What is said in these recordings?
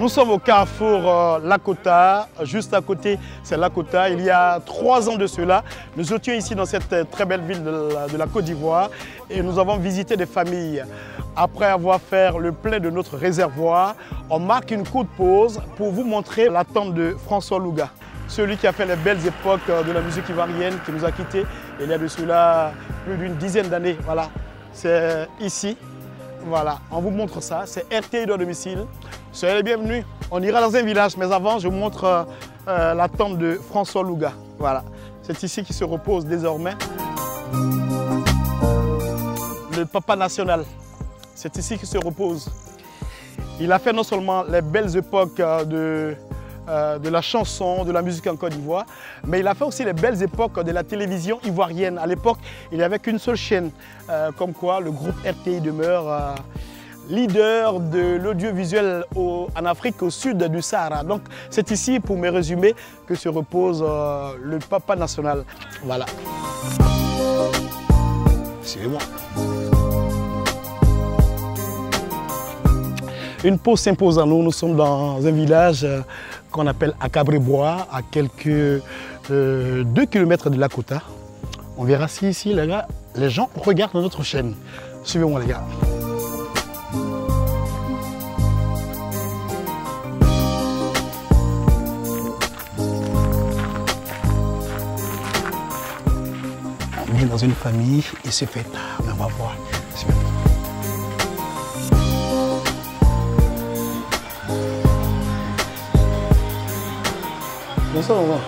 Nous sommes au carrefour Lakota, juste à côté c'est Lakota. Il y a 3 ans de cela, nous étions ici dans cette très belle ville de la Côte d'Ivoire et nous avons visité des familles. Après avoir fait le plein de notre réservoir, on marque une courte pause pour vous montrer la tombe de François Louga. Celui qui a fait les belles époques de la musique ivoirienne, qui nous a quittés il y a de cela plus d'une dizaine d'années. Voilà, c'est ici. Voilà, on vous montre ça, c'est RTI de domicile. Soyez les bienvenus. On ira dans un village, mais avant, je vous montre la tombe de François Louga. Voilà, c'est ici qu'il se repose désormais. Le papa national, c'est ici qu'il se repose. Il a fait non seulement les belles époques de la chanson, de la musique en Côte d'Ivoire, mais il a fait aussi les belles époques de la télévision ivoirienne. À l'époque, il n'y avait qu'une seule chaîne, comme quoi le groupe RTI demeure leader de l'audiovisuel en Afrique au sud du Sahara. Donc c'est ici, pour me résumer, que se repose le papa national. Voilà. Suivez-moi. Une pause s'impose à nous. Nous sommes dans un village qu'on appelle Akabrebois, à quelques 2 km de Lakota. On verra si ici, les gens regardent notre chaîne. Suivez-moi, les gars. On vient dans une famille et c'est fait tard, mais on va voir. Bonsoir maman.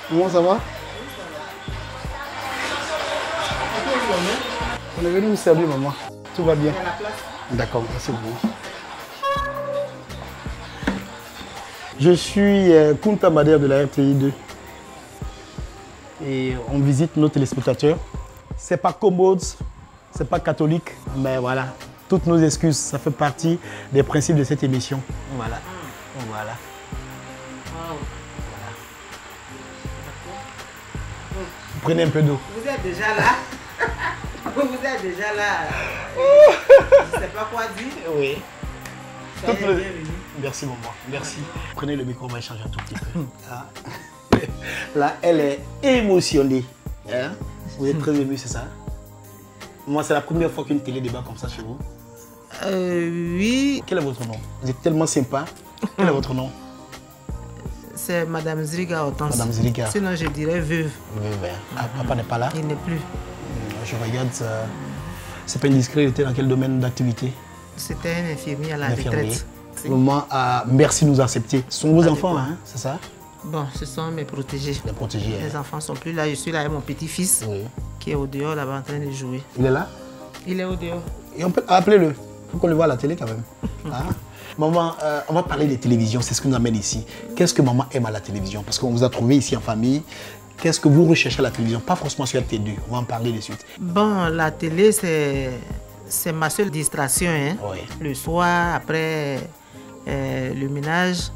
Comment ça va? On est venu vous servir maman. Tout va bien? D'accord, merci beaucoup. Je suis Kunta Mader de la RTI 2. Et on visite nos téléspectateurs. C'est pas commode, c'est pas catholique, mais voilà. Toutes nos excuses, ça fait partie des principes de cette émission. Voilà. Voilà. Prenez un peu d'eau. Vous êtes déjà là. Vous êtes déjà là. Je ne sais pas quoi dire. Oui. Bienvenue. Merci maman, merci. Prenez le micro, on va échanger un tout petit peu. Là, elle est émotionnée. Hein? Vous êtes très ému, c'est ça? Moi, c'est la première fois qu'une télé débat comme ça chez vous. Oui. Quel est votre nom? Vous êtes tellement sympa. Quel est votre nom? C'est Madame Ziriga Hortense. Madame Ziriga. Sinon, je dirais veuve. Veuve. Ah, papa n'est pas là? Il n'est plus. Je regarde, c'est pas indiscret, il était dans quel domaine d'activité? C'était un infirmier à la retraite. Maman, merci de nous accepter. Ce sont vos enfants, hein, c'est ça? Bon, ce sont mes protégés. Les protégés. Les enfants sont plus là. Je suis là avec mon petit-fils qui est au dehors là-bas en train de jouer. Il est là? Il est au dehors. Et on peut appeler-le. Il faut qu'on le voit à la télé quand même. Hein? Maman, on va parler des télévisions, c'est ce qui nous amène ici. Qu'est-ce que maman aime à la télévision? Parce qu'on vous a trouvé ici en famille. Qu'est-ce que vous recherchez à la télévision? Pas forcément sur RT2, on va en parler de suite. Bon, la télé, c'est ma seule distraction. Hein? Oui. Le soir, après le ménage,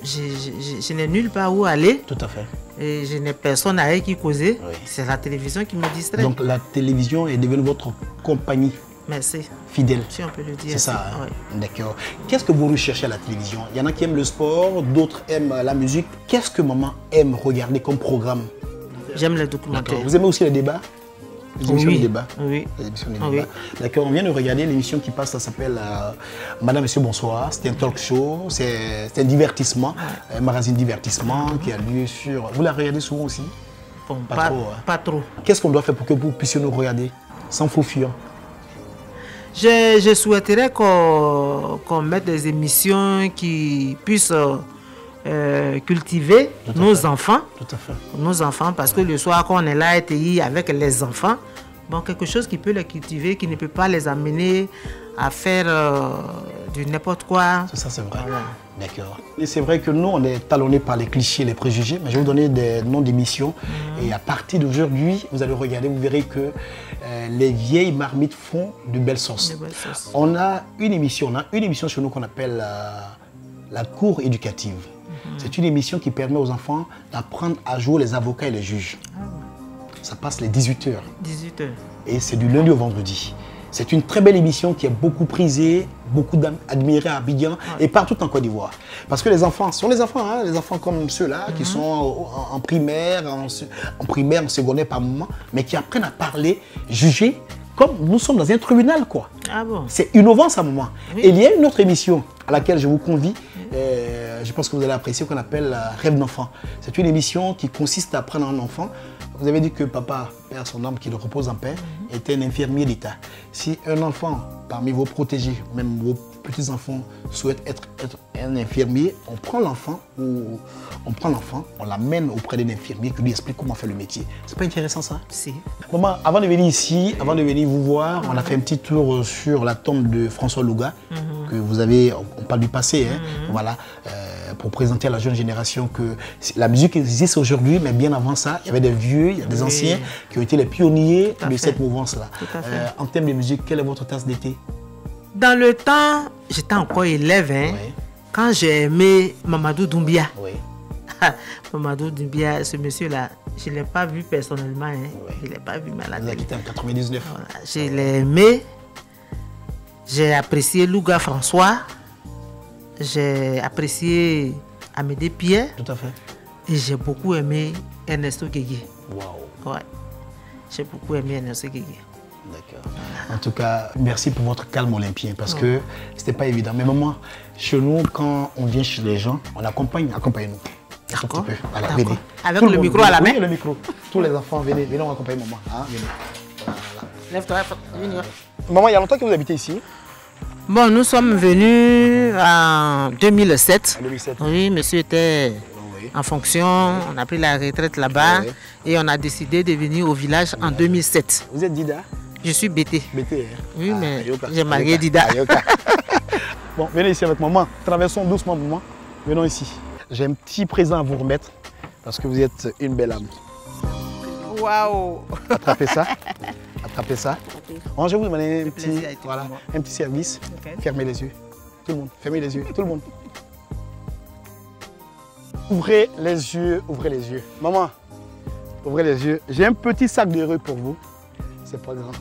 je n'ai nulle part où aller. Tout à fait. Et je n'ai personne avec qui causer. Oui. C'est la télévision qui me distrait. Donc la télévision est devenue votre compagnie? Merci. Fidèle. Si on peut le dire. C'est ça. Hein? Oui. D'accord. Qu'est-ce que vous recherchez à la télévision? Il y en a qui aiment le sport, d'autres aiment la musique. Qu'est-ce que maman aime regarder comme programme? J'aime les documentaires. Vous aimez aussi les débats? Les émissions de débat? Oui. Les émissions de débat. D'accord. On vient de regarder l'émission qui passe, ça s'appelle Madame, Monsieur, Bonsoir. C'est un talk show, c'est un divertissement, un magazine divertissement qui a lieu sur... Vous la regardez souvent aussi? Bon, pas trop. Hein? Pas trop. Qu'est-ce qu'on doit faire pour que vous puissiez nous regarder sans faux fuyant? Je souhaiterais qu'on mette des émissions qui puissent cultiver nos enfants. Tout à fait. Nos enfants, parce que le soir, quand on est là à RTI avec les enfants, bon, quelque chose qui peut les cultiver, qui ne peut pas les amener à faire du n'importe quoi. Ça, c'est vrai. Voilà. D'accord. Et c'est vrai que nous, on est talonnés par les clichés, les préjugés, mais je vais vous donner des noms d'émissions. Et à partir d'aujourd'hui, vous allez regarder, vous verrez que les vieilles marmites font de belles sauces. On a une émission chez nous qu'on appelle la cour éducative. C'est une émission qui permet aux enfants d'apprendre à jouer les avocats et les juges. Ça passe les 18h. 18h. Et c'est du lundi au vendredi. C'est une très belle émission qui est beaucoup prisée, beaucoup admirée à Abidjan et partout en Côte d'Ivoire. Parce que les enfants sont les enfants, hein, les enfants comme ceux-là qui sont en primaire, en secondaire par moment, mais qui apprennent à parler, juger, comme nous sommes dans un tribunal, quoi. Ah bon? C'est innovant, ça, maman. Oui. Et il y a une autre émission à laquelle je vous convie. Je pense que vous allez apprécier, qu'on appelle Rêve d'enfant. C'est une émission qui consiste à prendre un enfant. Vous avez dit que papa, père son âme, qui le repose en paix, était un infirmier d'État. Si un enfant, parmi vos protégés, même vos petits-enfants, souhaite être un infirmier, on prend l'enfant, on l'amène auprès d'un infirmier qui lui explique comment faire le métier. C'est pas intéressant, ça? Si. Maman, avant de venir ici, avant de venir vous voir, on a fait un petit tour sur la tombe de François Louga, que vous avez, on parle du passé, hein, voilà, pour présenter à la jeune génération que la musique existe aujourd'hui, mais bien avant ça, il y avait des vieux, il y a des anciens qui ont été les pionniers de cette mouvance-là. En termes de musique, quelle est votre tasse d'été? Dans le temps, j'étais encore élève, hein, quand j'ai aimé Mamadou Doumbia. Oui. Mamadou Doumbia, ce monsieur-là, je ne l'ai pas vu personnellement, hein. Je ne l'ai pas vu malade. Vous avez quitté en 99. Voilà. Je l'ai aimé, j'ai apprécié Louga François, j'ai apprécié Amédée Pierre. Tout à fait. Et j'ai beaucoup aimé Ernesto Guégué. Waouh. Ouais. J'ai beaucoup aimé Ernesto Guégué. D'accord. En tout cas, merci pour votre calme olympien parce que c'était pas évident. Mais maman, chez nous, quand on vient chez les gens, on accompagne, accompagnez-nous. Un tout petit peu. Voilà, venez. Avec Tout le monde, micro à la main. Oui, le micro. Tous les enfants, venez, venez, on accompagne maman. Hein, venez. Voilà. Lève-toi, viens. Maman, il y a longtemps que vous habitez ici? Bon, nous sommes venus en 2007. En 2007. Oui, monsieur était en fonction, on a pris la retraite là-bas et on a décidé de venir au village en 2007. Vous êtes Dida? Je suis BT. BT, hein? Oui, mais j'ai marié Dida. Bon, venez ici avec maman. Traversons doucement, maman. Venons ici. J'ai un petit présent à vous remettre parce que vous êtes une belle âme. Waouh! Attrapez ça. Attrapez ça. Bon, je vais vous demander un petit service. Okay. Fermez les yeux. Tout le monde. Fermez les yeux. Tout le monde. Ouvrez les yeux. Ouvrez les yeux. Maman, ouvrez les yeux. J'ai un petit sac de riz pour vous. C'est pas grand.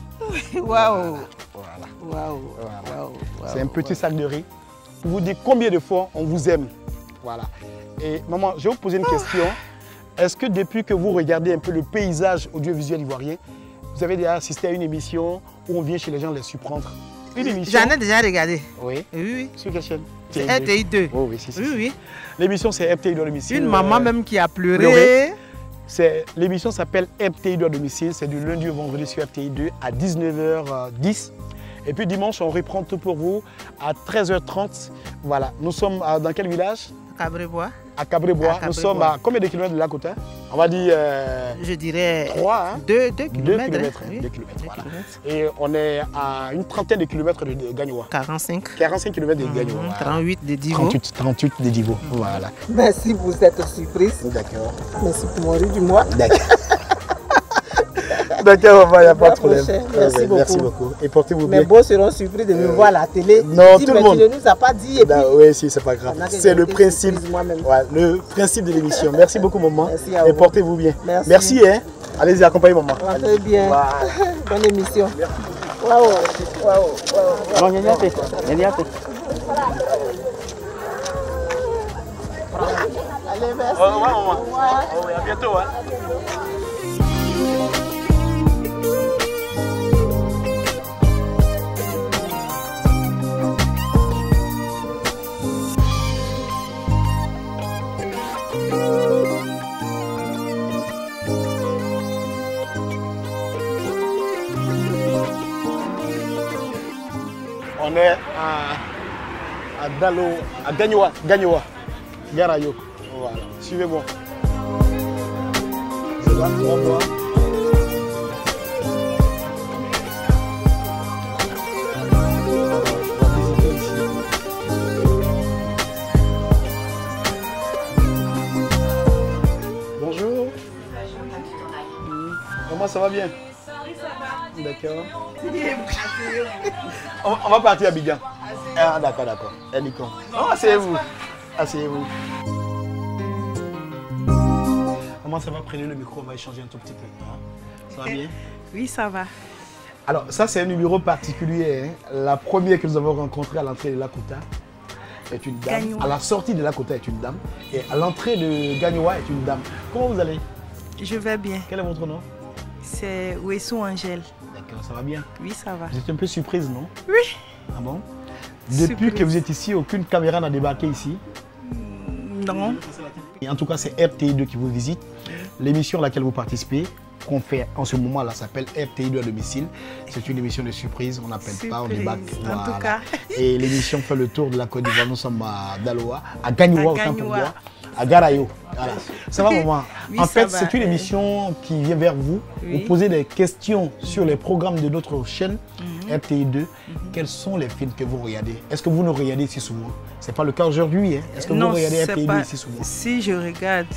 Waouh! Voilà. C'est un petit sac de riz. Vous dites combien de fois on vous aime. Voilà. Et maman, je vais vous poser une question. Est-ce que depuis que vous regardez un peu le paysage audiovisuel ivoirien, vous avez déjà assisté à une émission où on vient chez les gens les surprendre? Une émission. J'en ai déjà regardé. Oui. Oui. Sur quelle chaîne? RTI 2. Oh, oui, Oui. L'émission, c'est RTI 2 à domicile. Une maman même qui a pleuré. L'émission s'appelle RTI 2 à domicile. C'est du lundi au vendredi sur RTI 2 à 19h10. Et puis dimanche, on reprend tout pour vous à 13h30. Voilà. Nous sommes dans quel village? Cabrebois. À Cabrebois. Nous sommes à combien de kilomètres de la côte? On va dire... je dirais 3, hein? 2 kilomètres. 2 kilomètres, voilà. Et on est à une trentaine de kilomètres de Gagnoa. 45. 45 kilomètres de Gagnoa. 38 de Divo. 38 de Divo, voilà. Merci pour cette surprise. D'accord. Merci pour mon riz du mois. D'accord. D'accord, maman, il n'y a pas de problème. Merci beaucoup. Merci beaucoup. Et portez-vous bien. Mes beaux seront surpris de me voir à la télé. Non, dis, tout mais le monde. Tu ne nous as pas dit. Et puis, oui, si, c'est pas grave. C'est le principe. Ouais, le principe de l'émission. Merci beaucoup, maman. Merci à vous. Et portez-vous bien. Merci. Merci, hein. Allez-y, accompagnez maman. Très bien. Bonne émission. Waouh. Waouh. Non, il y a fait. Allez, merci. Ouais, maman. Ouais, à bientôt, hein. On est à Dalo, à Gagnoa, Garayo. Voilà, suivez-moi. C'est là, on voit. Bonjour. Comment ça va bien? Oui, ça va. D'accord. On va partir à Abidjan. Ah, d'accord. Oh, asseyez-vous. Asseyez-vous. Comment ça va? Prenez le micro, on va échanger un tout petit peu. Ça va bien? Oui, ça va. Alors, ça, c'est un numéro particulier. Hein. La première que nous avons rencontrée à l'entrée de Lakota est une dame. Gagnoa. À la sortie de Lakota est une dame. Et à l'entrée de Gagnoa est une dame. Comment vous allez? Je vais bien. Quel est votre nom? C'est Wessou Angèle. D'accord, ça va bien. Oui, ça va. Vous êtes un peu surprise, non? Oui. Ah bon? Depuis Surprise. que vous êtes ici, aucune caméra n'a débarqué ici. Non. Et en tout cas, c'est RTI2 qui vous visite. L'émission à laquelle vous participez, qu'on fait en ce moment-là, s'appelle RTI2 à domicile. C'est une émission de surprise, on n'appelle pas, on débarque. En tout cas. Et l'émission fait le tour de la Côte d'Ivoire. Nous sommes à Daloa, à Gagnoa, autant pour Gagnoa. moi, à Garayo. Voilà. Ça va, maman? Oui, en ça fait, va. c'est une émission qui vient vers vous. Oui. Vous posez des questions sur les programmes de notre chaîne RTI2. Quels sont les films que vous regardez? Est-ce que vous nous regardez si souvent? Ce n'est pas le cas aujourd'hui. Hein? Est-ce que vous regardez c'est RTI2 pas- si souvent? Si je regarde,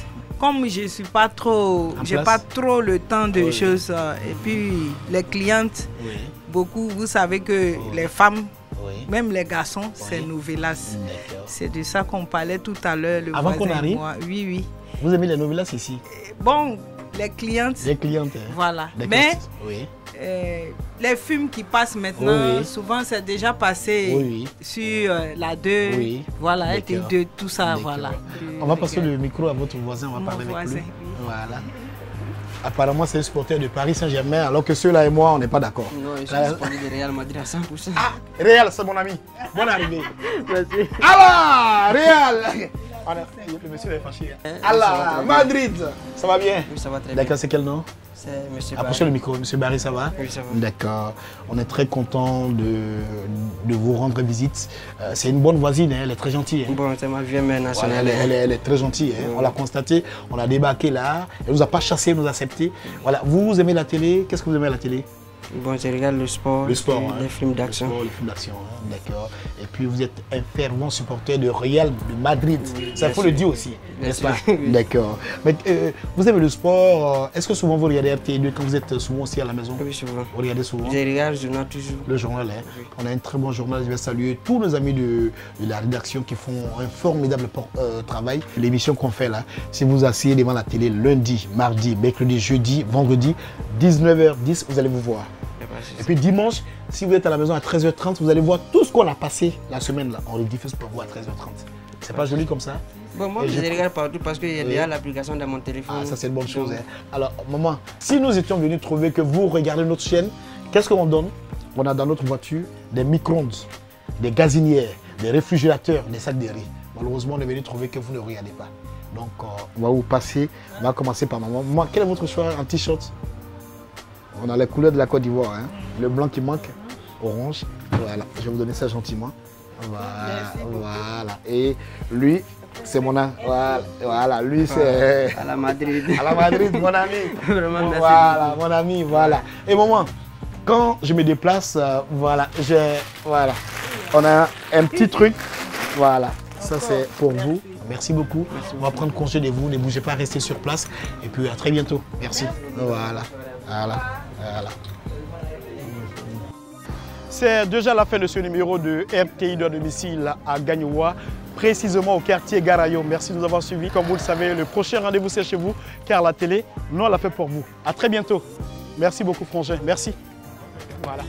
comme je suis pas trop, j'ai place? pas trop le temps de Oui. choses. Et puis les clientes, Oui. beaucoup, vous savez que les femmes, Oui. même les garçons, c'est novelas. D'accord. C'est de ça qu'on parlait tout à l'heure. le Avant qu'on voisin et arrive? moi. Oui, oui. Vous aimez les novelas ici? Bon, les clientes, Les clientes. Hein? voilà. D'accord. Mais Oui. les films qui passent maintenant, Oui, oui. souvent c'est déjà passé Oui, oui. sur la 2, Oui. voilà, D'accord. RTI2, tout ça, D'accord. voilà. On va passer le micro à votre voisin, on va Mon parler avec voisin, lui. oui. Voilà. Apparemment, c'est un supporter de Paris Saint-Germain, alors que ceux-là et moi, on n'est pas d'accord. Non, je suis supporter de Real Madrid à 100%. Ah, Réal, c'est mon ami. Bonne arrivée. Merci. Alors, Réal. Le monsieur est fâché. ça va Alors, très bien. Madrid. Ça va bien? Oui, ça va très bien. D'accord, c'est quel nom? C'est monsieur Approchez Barry. le micro, monsieur Barry, ça va? Oui, ça va. D'accord. On est très content de vous rendre visite. C'est une bonne voisine, hein, elle est très gentille. Hein. Bon, c'est ma vieille mère Voilà, nationale. elle est très gentille, hein. On l'a constaté, on a débarqué là, elle ne nous a pas chassé, elle nous a accepté. Voilà, vous aimez la télé, qu'est-ce que vous aimez à la télé? Bon, je regarde le sport, Le sport, et hein. les films d'action. Le sport, les films d'action, hein, d'accord. Et puis vous êtes un fervent supporter de Real de Madrid, ça bien faut le sûr. dire aussi, Bien n'est-ce sûr, pas? oui. D'accord. Mais vous aimez le sport, est-ce que souvent vous regardez RTI2 quand vous êtes souvent aussi à la maison? Oui, souvent. Vous regardez souvent? Je regarde le journal toujours. Le journal, hein. On a un très bon journal. Je vais saluer tous nos amis de la rédaction qui font un formidable travail. L'émission qu'on fait là, si vous asseyez devant la télé lundi, mardi, mercredi, jeudi, vendredi, 19h10, vous allez vous voir. Y a pas de souci. Et puis dimanche, si vous êtes à la maison à 13h30, vous allez voir tout ce qu'on a passé la semaine là. On le diffuse pour vous à 13h30. C'est pas joli comme ça? Bon, moi, Et je je- regarde partout parce qu'il y a Oui. déjà l'application dans mon téléphone. Ah, ça c'est une bonne chose. Donc, Hein. Alors, maman, si nous étions venus trouver que vous regardez notre chaîne, qu'est-ce qu'on donne? On a dans notre voiture des micro-ondes, des gazinières, des réfrigérateurs, des sacs de riz. Malheureusement, on est venu trouver que vous ne regardez pas. Donc, on va vous passer. On va commencer par maman. Maman, quel est votre choix en t-shirt? On a les couleurs de la Côte d'Ivoire. Hein. Le blanc qui manque, orange. Voilà, je vais vous donner ça gentiment. Voilà, voilà. Et lui, c'est mon ami. Voilà, voilà, lui c'est... à la Madrid. À la Madrid, mon ami. Vraiment, merci Voilà, mon ami, voilà. Et maman, quand je me déplace, voilà, voilà. On a un petit truc. Voilà, ça c'est pour vous. Merci beaucoup. On va prendre congé de vous. Ne bougez pas, restez sur place. Et puis à très bientôt. Merci. Voilà, voilà, voilà. C'est déjà la fin de ce numéro de RTI2 à domicile à Gagnoa, précisément au quartier Garayo. Merci de nous avoir suivis. Comme vous le savez, le prochain rendez-vous c'est chez vous, car la télé, nous on l'a fait pour vous. À très bientôt. Merci beaucoup, Frangin. Merci. Voilà.